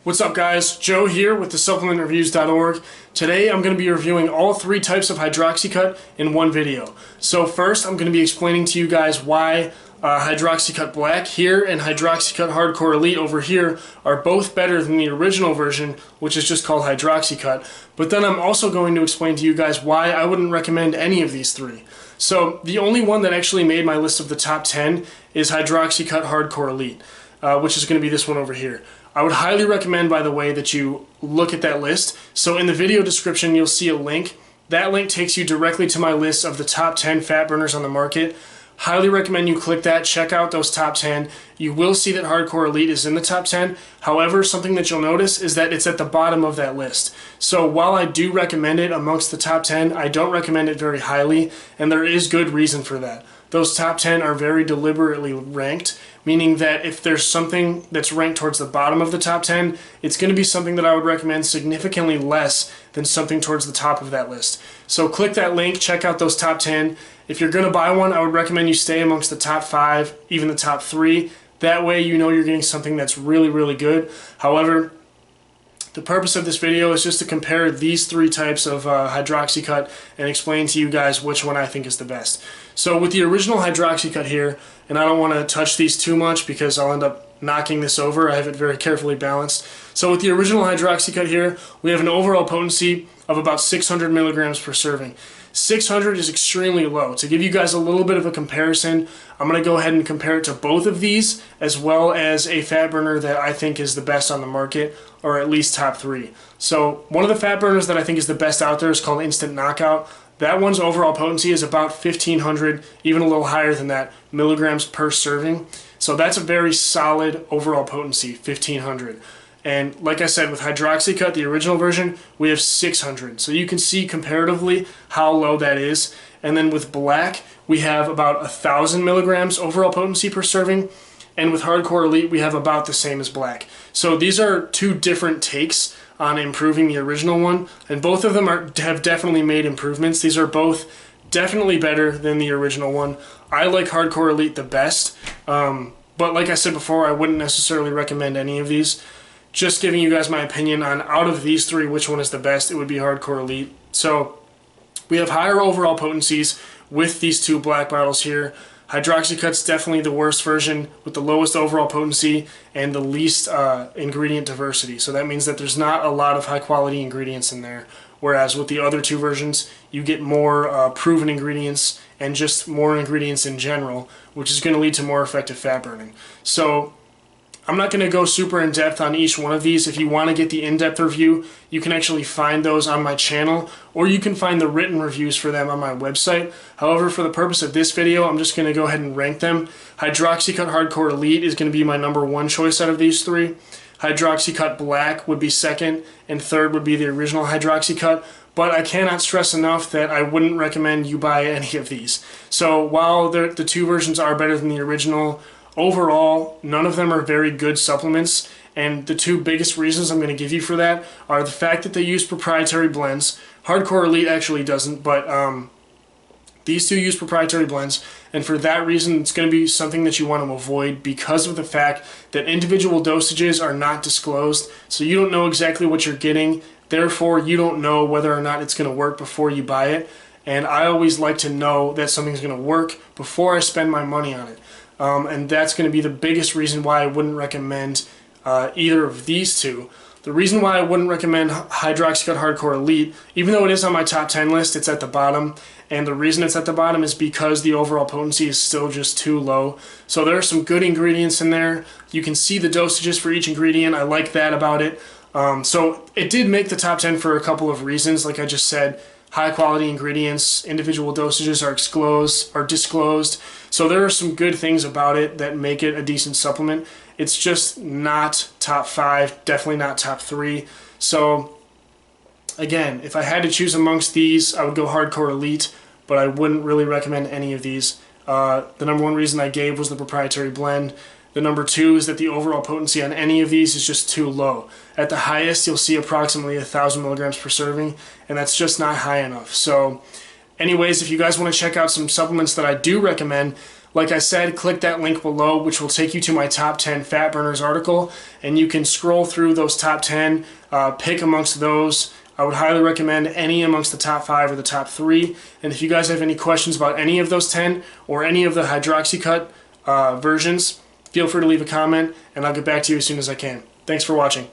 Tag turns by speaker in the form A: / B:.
A: What's up guys, Joe here with the supplementreviews.org. Today I'm going to be reviewing all three types of Hydroxycut in one video. So first I'm going to be explaining to you guys why Hydroxycut Black here and Hydroxycut Hardcore Elite over here are both better than the original version, which is just called Hydroxycut. But then I'm also going to explain to you guys why I wouldn't recommend any of these three. So the only one that actually made my list of the top 10 is Hydroxycut Hardcore Elite, which is going to be this one over here. I would highly recommend, by the way, that you look at that list. So in the video description, you'll see a link. That link takes you directly to my list of the top 10 fat burners on the market. Highly recommend you click that, check out those top 10. You will see that Hardcore Elite is in the top 10. However, something that you'll notice is that it's at the bottom of that list. So while I do recommend it amongst the top 10, I don't recommend it very highly, and there is good reason for that. Those top 10 are very deliberately ranked, meaning that if there's something that's ranked towards the bottom of the top 10, it's going to be something that I would recommend significantly less than something towards the top of that list. So click that link, check out those top 10. If you're going to buy one, I would recommend you stay amongst the top 5, even the top 3. That way you know you're getting something that's really, really good. However, the purpose of this video is just to compare these three types of Hydroxycut and explain to you guys which one I think is the best. So with the original Hydroxycut here, and I don't want to touch these too much because I'll end up knocking this over. I have it very carefully balanced. So with the original Hydroxycut here, we have an overall potency of about 600 milligrams per serving. 600 is extremely low. To give you guys a little bit of a comparison, I'm going to go ahead and compare it to both of these, as well as a fat burner that I think is the best on the market, or at least top 3. So one of the fat burners that I think is the best out there is called Instant Knockout. That one's overall potency is about 1,500, even a little higher than that, milligrams per serving. So that's a very solid overall potency, 1,500. And like I said, with Hydroxycut, the original version, we have 600. So you can see comparatively how low that is. And then with Black, we have about 1,000 milligrams overall potency per serving. And with Hardcore Elite, we have about the same as Black. So these are two different takes on improving the original one. And both of them have definitely made improvements. These are both definitely better than the original one. I like Hardcore Elite the best. But like I said before, I wouldn't necessarily recommend any of these. Just giving you guys my opinion on out of these three, which one is the best, it would be Hardcore Elite. So we have higher overall potencies with these two black bottles here. Hydroxycut's definitely the worst version with the lowest overall potency and the least ingredient diversity. So that means that there's not a lot of high quality ingredients in there. Whereas with the other two versions, you get more proven ingredients and just more ingredients in general, which is going to lead to more effective fat burning. So I'm not going to go super in-depth on each one of these. If you want to get the in-depth review, you can actually find those on my channel, or you can find the written reviews for them on my website. However, for the purpose of this video, I'm just going to go ahead and rank them. Hydroxycut Hardcore Elite is going to be my #1 choice out of these three. Hydroxycut Black would be second, and third would be the original Hydroxycut. But I cannot stress enough that I wouldn't recommend you buy any of these. So while the two versions are better than the original, overall, none of them are very good supplements, and the two biggest reasons I'm going to give you for that are the fact that they use proprietary blends. Hardcore Elite actually doesn't, but these two use proprietary blends, and for that reason it's going to be something that you want to avoid because of the fact that individual dosages are not disclosed, so you don't know exactly what you're getting. Therefore, you don't know whether or not it's going to work before you buy it, and I always like to know that something's going to work before I spend my money on it. And that's going to be the biggest reason why I wouldn't recommend either of these two. The reason why I wouldn't recommend Hydroxycut Hardcore Elite, even though it is on my top 10 list, it's at the bottom. And the reason it's at the bottom is because the overall potency is still just too low. So there are some good ingredients in there. You can see the dosages for each ingredient. I like that about it. So it did make the top 10 for a couple of reasons. Like I just said, high quality ingredients, individual dosages are disclosed. So there are some good things about it that make it a decent supplement. It's just not top 5, definitely not top 3. So again, if I had to choose amongst these, I would go Hardcore Elite, but I wouldn't really recommend any of these. The #1 reason I gave was the proprietary blend. The #2 is that the overall potency on any of these is just too low. At the highest, you'll see approximately 1,000 milligrams per serving, and that's just not high enough. So anyways, if you guys want to check out some supplements that I do recommend, Like I said, click that link below, which will take you to my top 10 fat burners article, and you can scroll through those top 10, pick amongst those. I would highly recommend any amongst the top 5 or the top 3. And if you guys have any questions about any of those 10 or any of the Hydroxycut versions, feel free to leave a comment, and I'll get back to you as soon as I can. Thanks for watching.